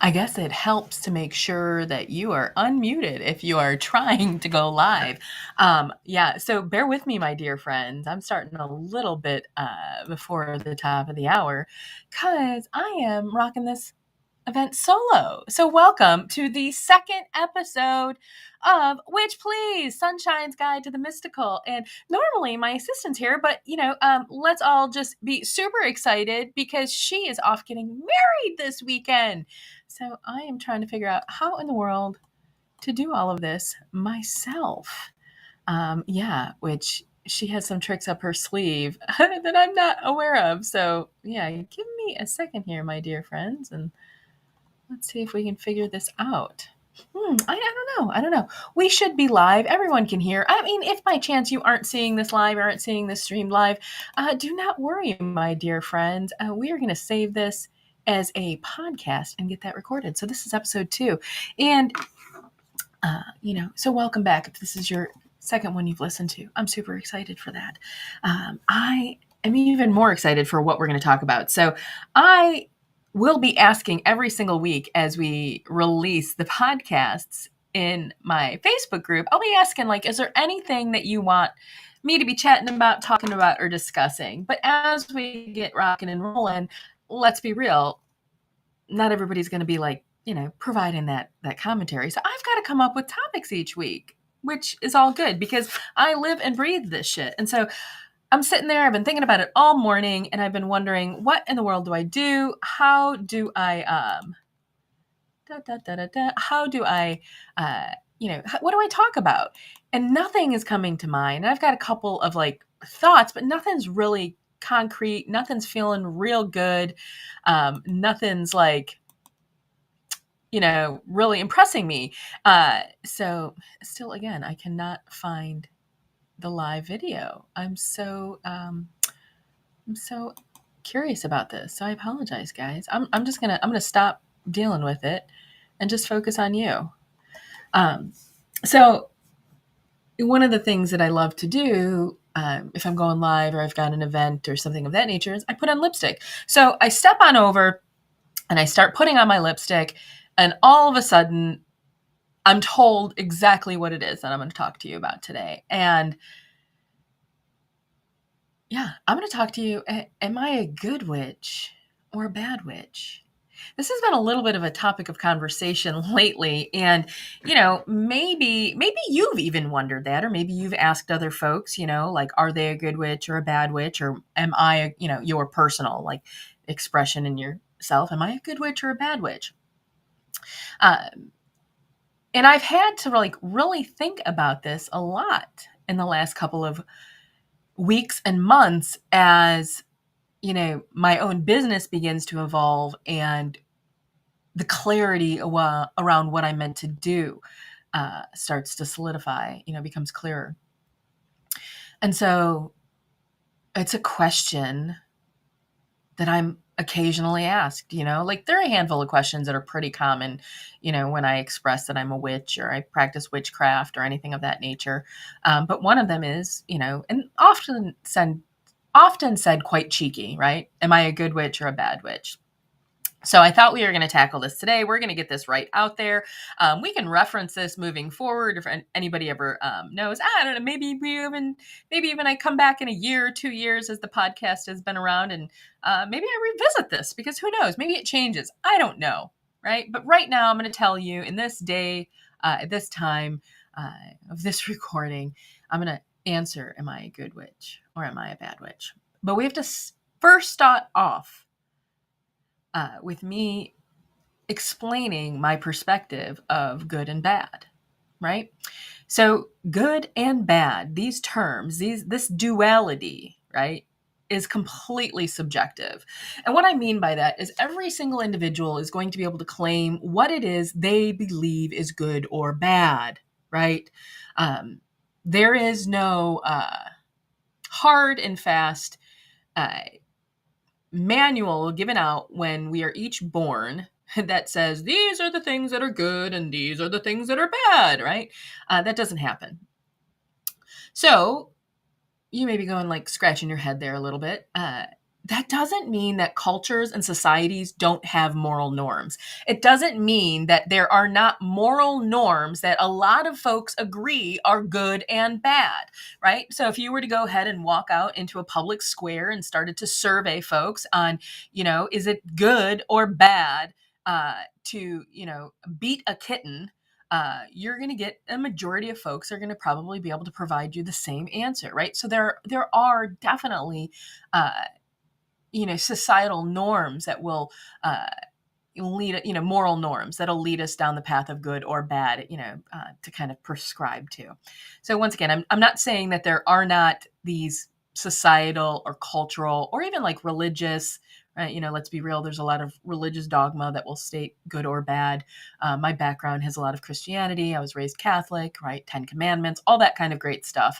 I guess it helps to make sure that you are unmuted if you are trying to go live. Yeah, so bear with me, my dear friends. I'm starting a little bit before the top of the hour because I am rocking this event solo. So, welcome to the second episode of Witch Please, Sunshine's Guide to the Mystical. And normally my assistant's here, but let's all just be super excited because she is off getting married this weekend. So, I am trying to figure out how in the world to do all of this myself. Which she has some tricks up her sleeve that I'm not aware of. So, yeah, give me a second here, my dear friends, and let's see if we can figure this out. I don't know. We should be live. Everyone can hear. I mean, if by chance you aren't seeing this live, aren't seeing this stream live, do not worry, my dear friends. We are going to save this as a podcast and get that recorded. So this is episode 2. And, so welcome back. If this is your second one you've listened to, I'm super excited for that. I am even more excited for what we're going to talk about. So we'll be asking every single week as we release the podcasts in my Facebook group. I'll be asking, is there anything that you want me to be chatting about, talking about, or discussing? But as we get rocking and rolling, let's be real, not everybody's going to be providing that commentary. So I've got to come up with topics each week, which is all good because I live and breathe this shit. And so I'm sitting there, I've been thinking about it all morning, and I've been wondering, what in the world do I do? How do I, how do I, what do I talk about? And nothing is coming to mind. And I've got a couple of thoughts, but nothing's really concrete. Nothing's feeling real good. Nothing's really impressing me. So still, again, I cannot find the live video. I'm so curious about this. So I apologize, guys. I'm gonna stop dealing with it and just focus on you. So one of the things that I love to do, if I'm going live or I've got an event or something of that nature, is I put on lipstick. So I step on over and I start putting on my lipstick, and all of a sudden I'm told exactly what it is that I'm going to talk to you about today. And yeah, I'm going to talk to you. Am I a good witch or a bad witch? This has been a little bit of a topic of conversation lately. And, maybe you've even wondered that, or maybe you've asked other folks, are they a good witch or a bad witch? Or am I, your personal expression in yourself? Am I a good witch or a bad witch? And I've had to really think about this a lot in the last couple of weeks and months as, my own business begins to evolve and the clarity around what I'm meant to do starts to solidify, becomes clearer. And so it's a question that I'm occasionally asked, there are a handful of questions that are pretty common, when I express that I'm a witch or I practice witchcraft or anything of that nature. But one of them is, and often said quite cheeky, right? Am I a good witch or a bad witch? So I thought we were going to tackle this today. We're going to get this right out there. We can reference this moving forward if anybody ever knows. I don't know. Maybe even I come back in a year or 2 years as the podcast has been around, and maybe I revisit this because who knows? Maybe it changes. I don't know, right? But right now, I'm going to tell you in this day, at this time of this recording, I'm going to answer: am I a good witch or am I a bad witch? But we have to first start off with me explaining my perspective of good and bad, right? So good and bad, these terms, this duality, right, is completely subjective. And what I mean by that is every single individual is going to be able to claim what it is they believe is good or bad, right? There is no hard and fast manual given out when we are each born that says these are the things that are good and these are the things that are bad, right? That doesn't happen. So you may be going scratching your head there a little bit. that doesn't mean that cultures and societies don't have moral norms. It doesn't mean that there are not moral norms that a lot of folks agree are good and bad, right? So if you were to go ahead and walk out into a public square and started to survey folks on, is it good or bad to, beat a kitten, you're going to get a majority of folks are going to probably be able to provide you the same answer, right? So there are definitely societal norms that will lead, moral norms that'll lead us down the path of good or bad, to kind of prescribe to. So once again, I'm not saying that there are not these societal or cultural or even like religious, right? Let's be real. There's a lot of religious dogma that will state good or bad. My background has a lot of Christianity. I was raised Catholic, right? 10 Commandments, all that kind of great stuff.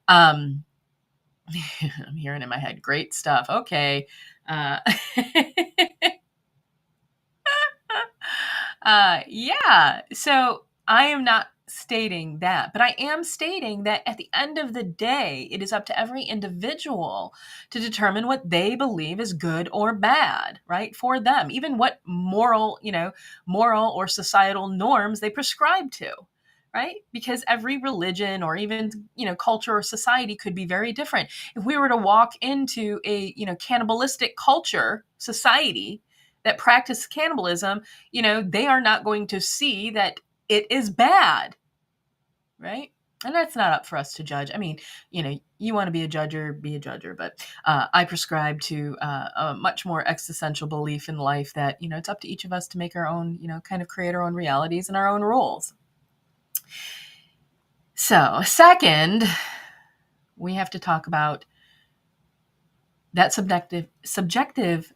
I'm hearing in my head, great stuff. Okay. Yeah. So I am not stating that, but I am stating that at the end of the day, it is up to every individual to determine what they believe is good or bad, right? For them, even what moral or societal norms they prescribe to. Right? Because every religion or even, culture or society could be very different. If we were to walk into a, cannibalistic culture, society that practice cannibalism, they are not going to see that it is bad, right? And that's not up for us to judge. I mean, you want to be a judger, be a judger. But I prescribe to a much more existential belief in life that, it's up to each of us to make our own, kind of create our own realities and our own rules. So, second, we have to talk about that subjective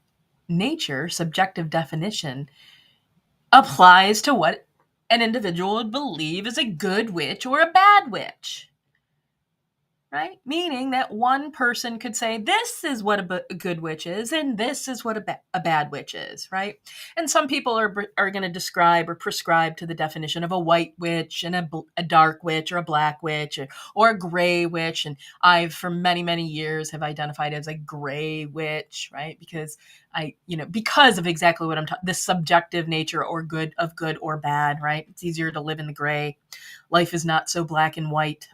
nature, subjective definition applies to what an individual would believe is a good witch or a bad witch. Right? Meaning that one person could say, this is what a good witch is, and this is what a bad witch is, right? And some people are going to describe or prescribe to the definition of a white witch and a dark witch or a black witch or a gray witch. And I've, for many, many years, have identified as a gray witch, right? Because because of exactly what I'm talking, the subjective nature or good or bad, right? It's easier to live in the gray. Life is not so black and white.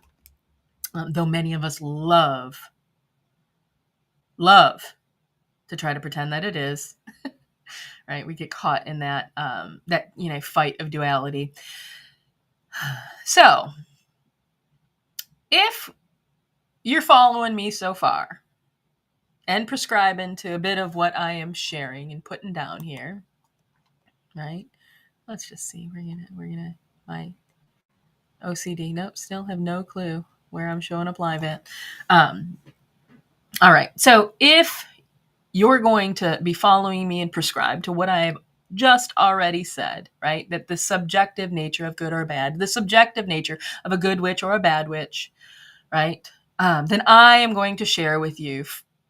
Though many of us love to try to pretend that it is, right? We get caught in that fight of duality. So, if you're following me so far and prescribing to a bit of what I am sharing and putting down here, right? Let's just see. We're gonna my OCD. Nope, still have no clue where I'm showing up live at. All right. So if you're going to be following me and prescribe to what I've just already said, right? That the subjective nature of good or bad, the subjective nature of a good witch or a bad witch, right? Then I am going to share with you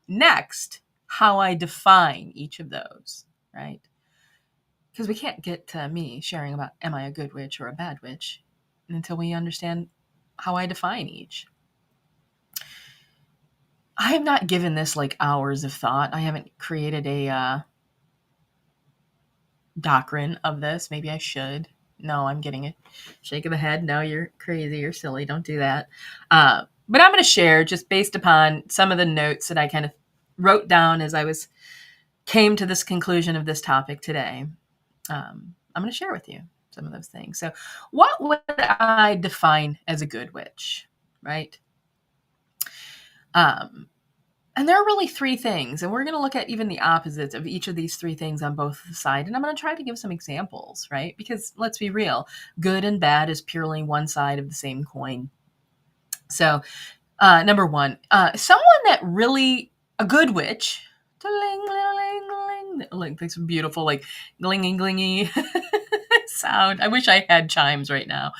next how I define each of those, right? Because we can't get to me sharing about am I a good witch or a bad witch until we understand how I define each. I have not given this like hours of thought. I haven't created a doctrine of this. Maybe I should. No, I'm getting a shake of the head. No, you're crazy. You're silly. Don't do that. But I'm going to share just based upon some of the notes that I kind of wrote down as I came to this conclusion of this topic today. I'm going to share with you some of those things. So what would I define as a good witch, right? And there are really three things, and we're going to look at even the opposites of each of these three things on both sides. And I'm going to try to give some examples, right? Because let's be real, good and bad is purely one side of the same coin. So, number one, someone that really, a good witch, like this beautiful, like glingy sound. I wish I had chimes right now.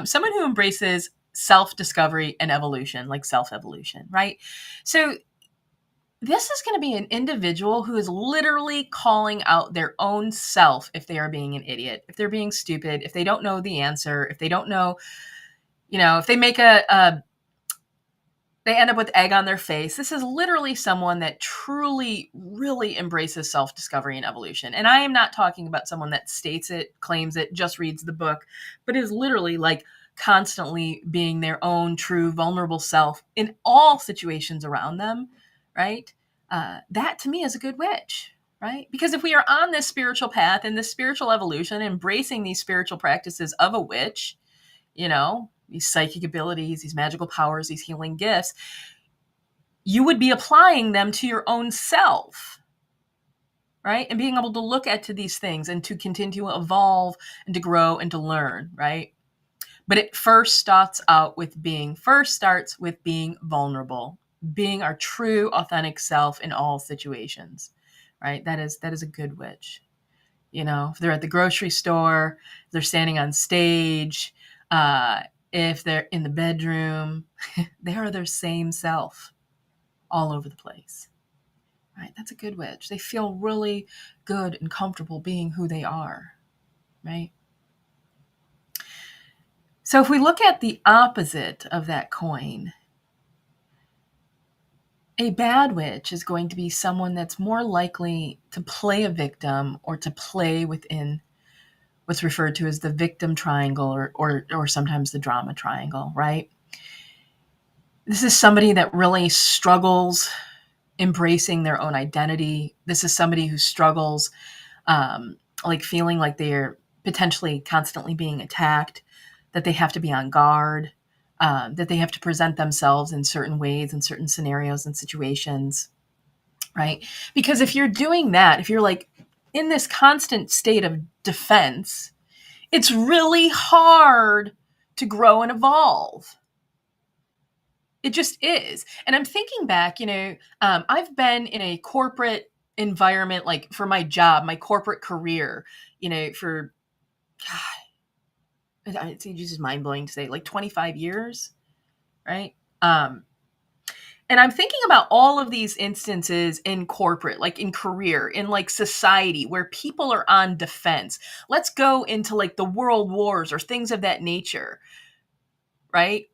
Someone who embraces self-discovery and evolution, like self-evolution, right? So this is going to be an individual who is literally calling out their own self if they are being an idiot, if they're being stupid, if they don't know the answer, if they don't know, if they make a They end up with egg on their face. This is literally someone that truly, really embraces self-discovery and evolution. And I am not talking about someone that states it, claims it, just reads the book, but is literally like constantly being their own true, vulnerable self in all situations around them, right? That to me is a good witch, right? Because if we are on this spiritual path and this spiritual evolution, embracing these spiritual practices of a witch, you know, these psychic abilities, these magical powers, these healing gifts, you would be applying them to your own self, right? And being able to look at to these things and to continue to evolve and to grow and to learn, right? But it starts with being vulnerable, being our true, authentic self in all situations, right? That is a good witch. You know, if they're at the grocery store, if they're standing on stage, if they're in the bedroom, they are their same self all over the place, right? That's a good witch. They feel really good and comfortable being who they are, right? So if we look at the opposite of that coin, a bad witch is going to be someone that's more likely to play a victim or to play within what's referred to as the victim triangle or sometimes the drama triangle, right? This is somebody that really struggles embracing their own identity. This is somebody who struggles like feeling like they're potentially constantly being attacked, that they have to be on guard, that they have to present themselves in certain ways in certain scenarios and situations, right? Because if you're doing that, if you're like in this constant state of defense, it's really hard to grow and evolve. It just is. And I'm thinking back, I've been in a corporate environment, like for my job, my corporate career, for, God, it's just mind blowing to say, like 25 years, right? And I'm thinking about all of these instances in corporate, like in career, in like society, where people are on defense. Let's go into like the world wars or things of that nature, right?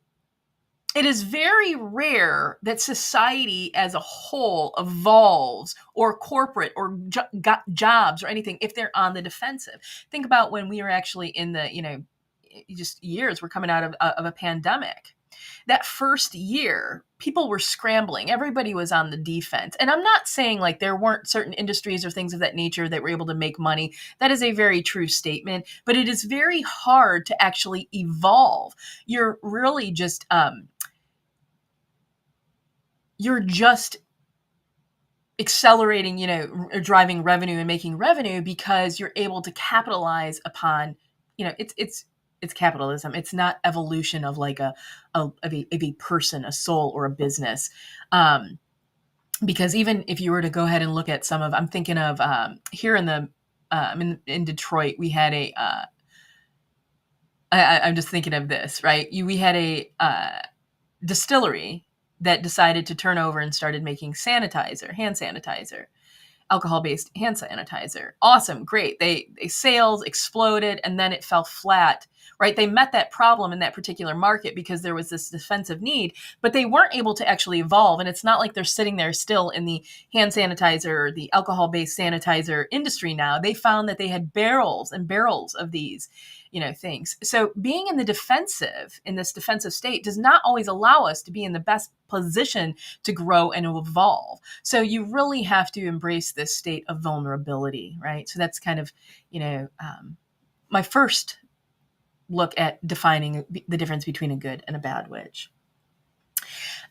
It is very rare that society as a whole evolves, or corporate or jobs or anything, if they're on the defensive. Think about when we were actually in the, just years, we're coming out of a pandemic. That first year, people were scrambling. Everybody was on the defense. And I'm not saying like there weren't certain industries or things of that nature that were able to make money. That is a very true statement, but it is very hard to actually evolve. You're really just, you're just accelerating, driving revenue and making revenue because you're able to capitalize upon, it's capitalism. It's not evolution of like of a person, a soul, or a business. Because even if you were to go ahead and look at I'm thinking of here in the in Detroit, we had I'm just thinking of this, right? We had a distillery that decided to turn over and started making hand sanitizer, alcohol-based hand sanitizer. Awesome, great. They sales exploded, and then it fell flat, right? They met that problem in that particular market because there was this defensive need, but they weren't able to actually evolve. And it's not like they're sitting there still in the hand sanitizer or the alcohol-based sanitizer industry now. They found that they had barrels and barrels of these, things. So being in this defensive state does not always allow us to be in the best position to grow and to evolve. So you really have to embrace this state of vulnerability, right? So that's kind of, my first look at defining the difference between a good and a bad witch.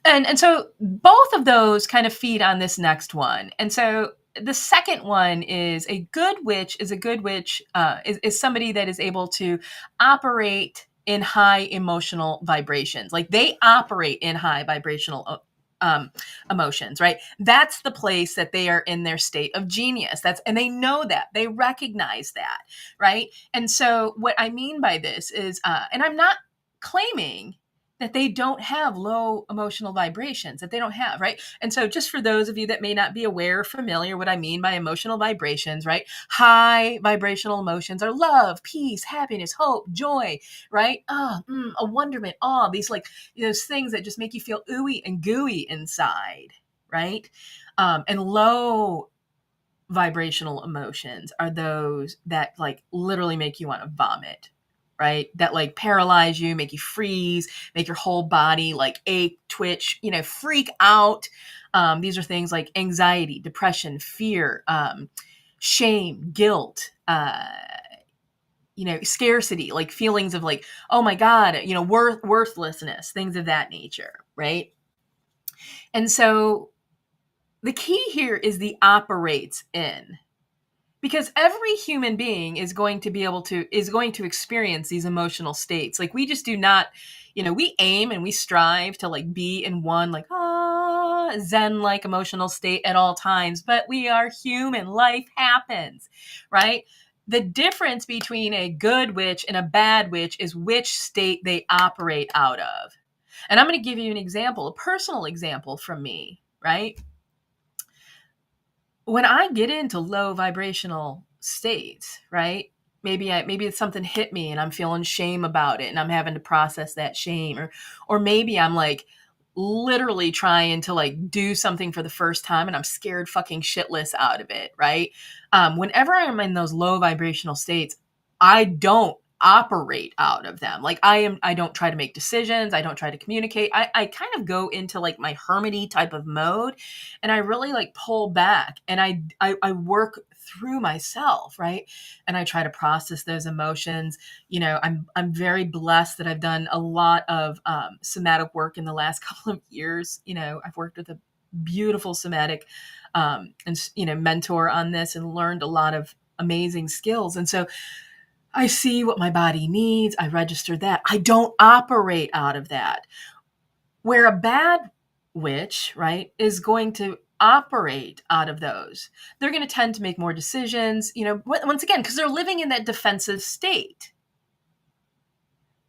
And so both of those kind of feed on this next one. And so the second one is a good witch is somebody that is able to operate in high emotional vibrations. Like they operate in high vibrational emotions, right? That's the place that they are in their state of genius. And they know that, they recognize that, right? And so what I mean by this is, and I'm not claiming that they don't have low emotional vibrations, that they don't have, right? And so just for those of you that may not be aware or familiar what I mean by emotional vibrations, right? High vibrational emotions are love, peace, happiness, hope, joy, right? A wonderment, awe, these like those things that just make you feel ooey and gooey inside, right? And low vibrational emotions are those that like literally make you want to vomit, right? That like paralyze you, make you freeze, make your whole body like ache, twitch, freak out. These are things like anxiety, depression, fear, shame, guilt, scarcity, like feelings of like, oh my God, worthlessness, things of that nature, right? And so the key here is the operates in, because every human being is going to experience these emotional states. Like we just do not, we aim and we strive to like be in one like zen like emotional state at all times, but we are human. Life happens, right? The difference between a good witch and a bad witch is which state they operate out of. And I'm going to give you an example, a personal example from me, right? When I get into low vibrational states, right? Maybe it's something hit me and I'm feeling shame about it and I'm having to process that shame, or maybe I'm like literally trying to like do something for the first time and I'm scared fucking shitless out of it, right? Whenever I'm in those low vibrational states, I don't operate out of them. Like I don't try to make decisions. I don't try to communicate. I kind of go into like my hermity type of mode, and I really like pull back and I work through myself, right? And I try to process those emotions. I'm very blessed that I've done a lot of somatic work in the last couple of years. I've worked with a beautiful somatic and mentor on this and learned a lot of amazing skills. And so I see what my body needs. I register that. I don't operate out of that. Where a bad witch, right, is going to operate out of those. They're going to tend to make more decisions, once again, because they're living in that defensive state,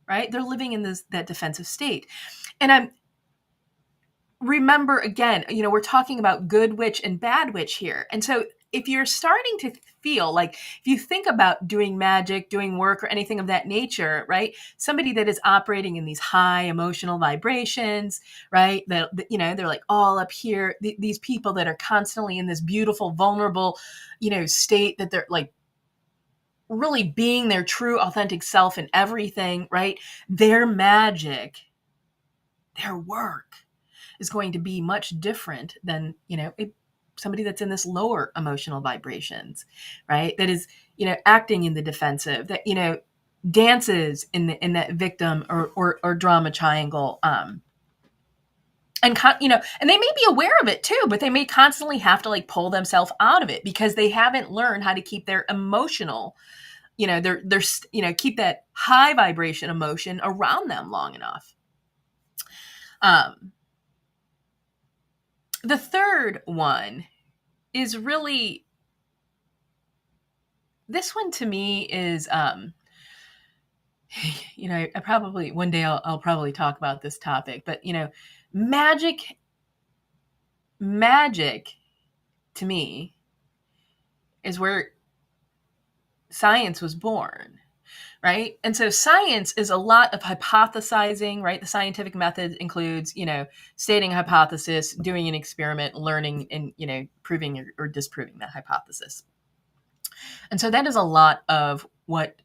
right? They're living in that defensive state. And remember again, we're talking about good witch and bad witch here. And so if you're starting to feel like, if you think about doing magic, doing work or anything of that nature, right? Somebody that is operating in these high emotional vibrations, right? That, they're like all up here, these people that are constantly in this beautiful, vulnerable, state that they're like really being their true, authentic self in everything, right? Their magic, their work is going to be much different than, somebody that's in this lower emotional vibrations, right? That is, acting in the defensive, that, dances in that victim or drama triangle. And they may be aware of it too, but they may constantly have to like pull themselves out of it because they haven't learned how to keep their emotional, keep that high vibration emotion around them long enough. The third one is really, this one to me is, I probably, one day I'll probably talk about this topic, but, magic to me is where science was born, right? And so science is a lot of hypothesizing, right? The scientific method includes, stating a hypothesis, doing an experiment, learning, and, proving or disproving that hypothesis. And so that is a lot of what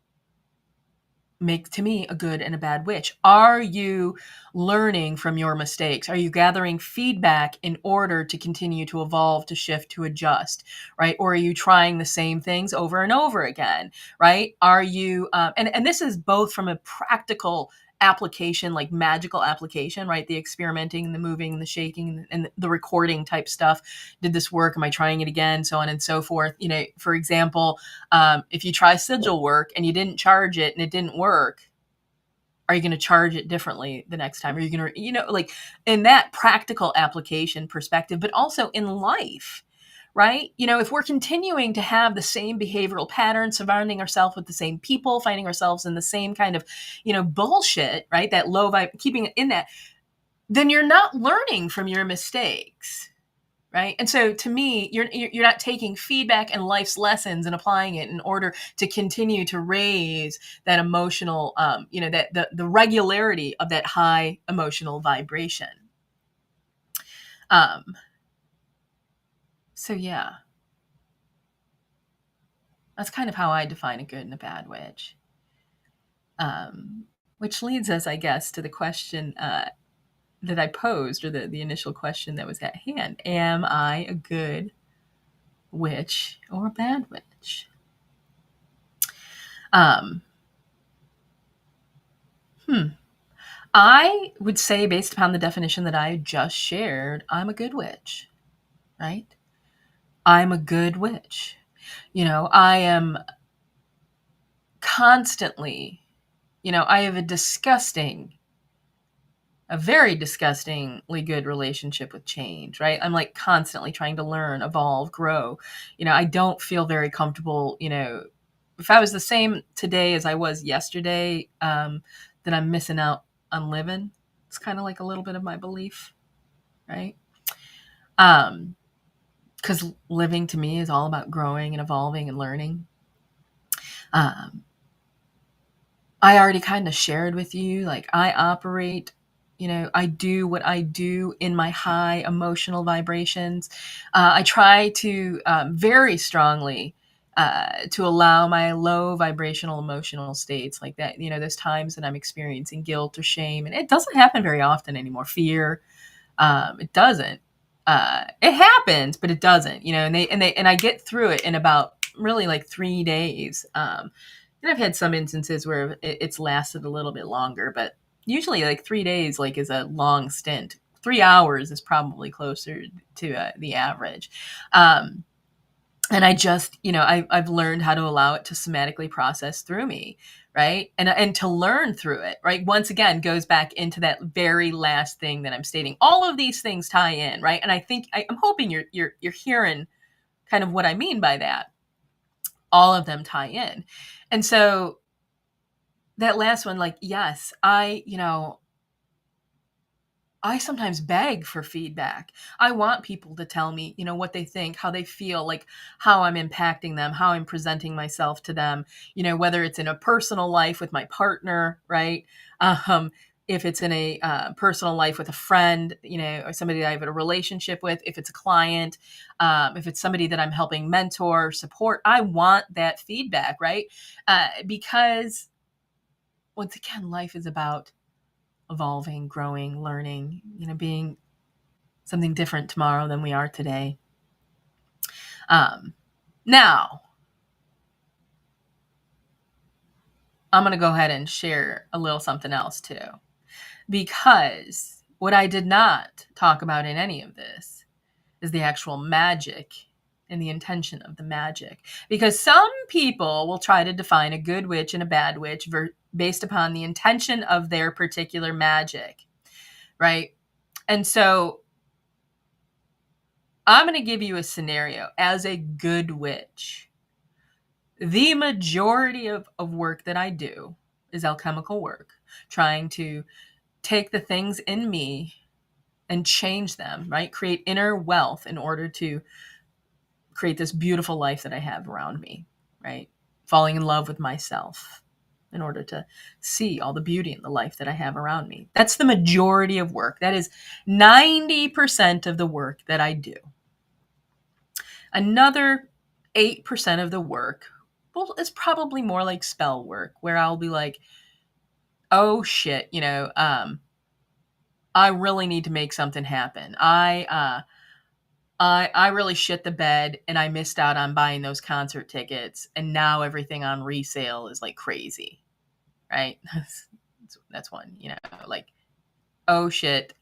makes to me a good and a bad witch. Are you learning from your mistakes? Are you gathering feedback in order to continue to evolve, to shift, to adjust, right? Or are you trying the same things over and over again, right? Are you, and this is both from a practical application, like magical application, right? The experimenting, the moving, the shaking, and the recording type stuff. Did this work? Am I trying it again? So on and so forth. For example, if you try sigil work and you didn't charge it and it didn't work, are you going to charge it differently the next time? Are you going to, like in that practical application perspective, but also in life, right? If we're continuing to have the same behavioral patterns, surrounding ourselves with the same people, finding ourselves in the same kind of, bullshit, right? That low vibe, keeping it in that, then you're not learning from your mistakes, right? And so to me, you're not taking feedback and life's lessons and applying it in order to continue to raise that emotional, that the regularity of that high emotional vibration. So yeah, that's kind of how I define a good and a bad witch. Which leads us, I guess, to the question that I posed, or the initial question that was at hand: am I a good witch or a bad witch? Um, I would say, based upon the definition that I just shared, I'm a good witch, right? I'm a good witch. I am constantly, I have a very disgustingly good relationship with change, right? I'm like constantly trying to learn, evolve, grow. I don't feel very comfortable, if I was the same today as I was yesterday, then I'm missing out on living. It's kind of like a little bit of my belief, right? Because living to me is all about growing and evolving and learning. I already kind of shared with you, like I operate, I do what I do in my high emotional vibrations. I try to very strongly to allow my low vibrational emotional states, like that, those times that I'm experiencing guilt or shame. And it doesn't happen very often anymore. Fear, it doesn't. It happens, but it doesn't, and I get through it in about really like 3 days. And I've had some instances where it's lasted a little bit longer, but usually like 3 days, like, is a long stint. 3 hours is probably closer to the average. And I just, I've learned how to allow it to somatically process through me, right? And to learn through it, right? Once again, goes back into that very last thing that I'm stating. All of these things tie in, right? And I think I'm hoping you're hearing kind of what I mean by that. All of them tie in. And so that last one, like, yes, I sometimes beg for feedback. I want people to tell me, what they think, how they feel, like how I'm impacting them, how I'm presenting myself to them, whether it's in a personal life with my partner, right? If it's in a personal life with a friend, or somebody that I have a relationship with, if it's a client, if it's somebody that I'm helping mentor, support, I want that feedback, right? Because once again, life is about evolving, growing, learning, being something different tomorrow than we are today. Now, I'm going to go ahead and share a little something else too, because what I did not talk about in any of this is the actual magic and the intention of the magic. Because some people will try to define a good witch and a bad witch based upon the intention of their particular magic, right? And so I'm going to give you a scenario. As a good witch, the majority of work that I do is alchemical work, trying to take the things in me and change them, right? Create inner wealth in order to create this beautiful life that I have around me, right? Falling in love with myself in order to see all the beauty in the life that I have around me. That's the majority of work. That is 90% of the work that I do. Another 8% of the work, well, it's probably more like spell work, where I'll be like, oh shit, I really need to make something happen. I really shit the bed and I missed out on buying those concert tickets, and now everything on resale is like crazy, right? That's one, like, oh shit,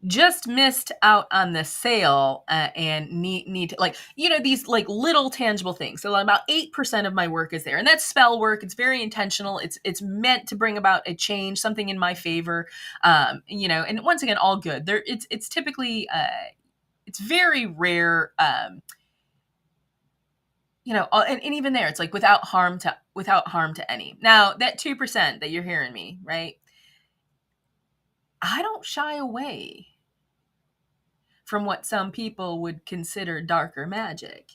just missed out on the sale, and need to, like, these like little tangible things. So about 8% of my work is there, and that's spell work. It's very intentional. It's meant to bring about a change, something in my favor. And once again, all good there. It's typically it's very rare. And even there, it's like without harm to any. Now that 2% that you're hearing me, right? I don't shy away from what some people would consider darker magic.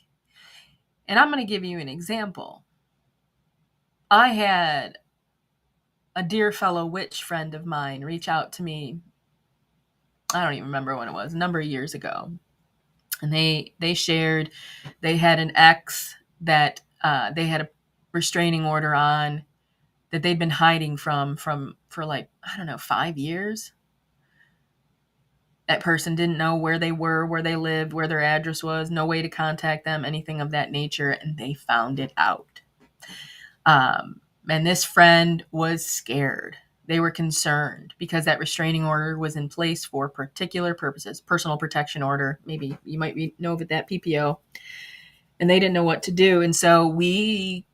And I'm going to give you an example. I had a dear fellow witch friend of mine reach out to me. I don't even remember when it was, a number of years ago. And they shared they had an ex that they had a restraining order on that they'd been hiding for like, I don't know, 5 years. That person didn't know where they were, where they lived, where their address was, no way to contact them, anything of that nature, and they found it out. And this friend was scared. They were concerned because that restraining order was in place for particular purposes, personal protection order. Maybe you might know of it, that PPO. And they didn't know what to do. And so we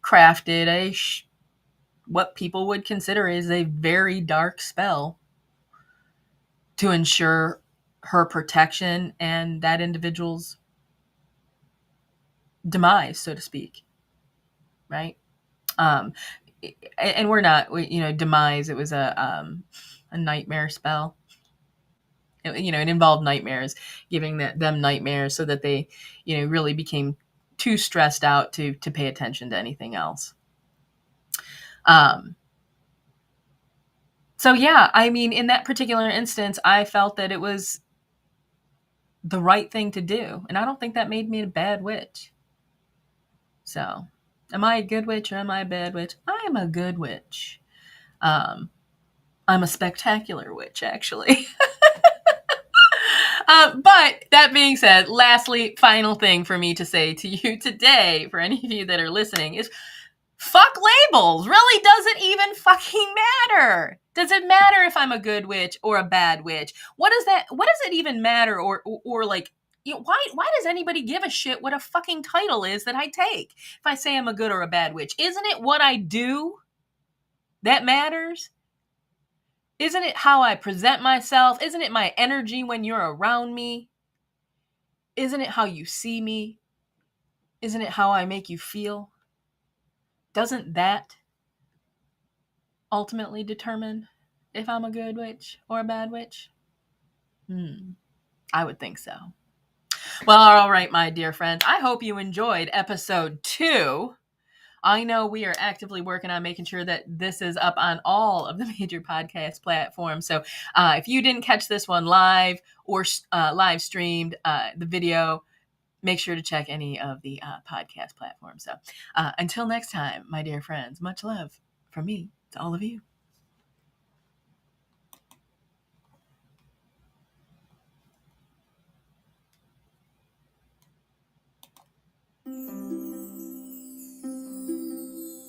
crafted what people would consider is a very dark spell to ensure her protection and that individual's demise, so to speak. Right? And we're not, demise. It was a nightmare spell. It involved nightmares, giving them nightmares so that they, really became too stressed out to pay attention to anything else. So yeah, I mean, in that particular instance, I felt that it was the right thing to do. And I don't think that made me a bad witch. So, am I a good witch or am I a bad witch? I am a good witch. I'm a spectacular witch, actually. But that being said, lastly, final thing for me to say to you today, for any of you that are listening, is fuck labels. Really doesn't even fucking matter. Does it matter if I'm a good witch or a bad witch? What does it even matter? Or like, why does anybody give a shit what a fucking title is that I take if I say I'm a good or a bad witch? Isn't it what I do that matters? Isn't it how I present myself? Isn't it my energy when you're around me? Isn't it how you see me? Isn't it how I make you feel? Doesn't that ultimately determine if I'm a good witch or a bad witch? I would think so. Well, all right, my dear friends. I hope you enjoyed episode 2. I know we are actively working on making sure that this is up on all of the major podcast platforms. So if you didn't catch this one live or live streamed the video, make sure to check any of the podcast platforms. So until next time, my dear friends, much love from me to all of you.